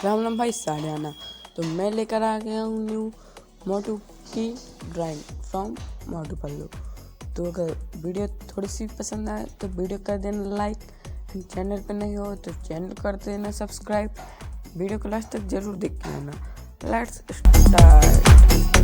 राम राम भाई साढ़े आना। तो मैं लेकर आ गया हूँ न्यू मोटू की ड्राइंग फ्रॉम मोटू पल्लू। तो अगर वीडियो थोड़ी सी पसंद आए तो वीडियो कर देना लाइक, चैनल पर नहीं हो तो चैनल कर देना सब्सक्राइब। वीडियो को लास्ट तक जरूर देख लेना। Let's start.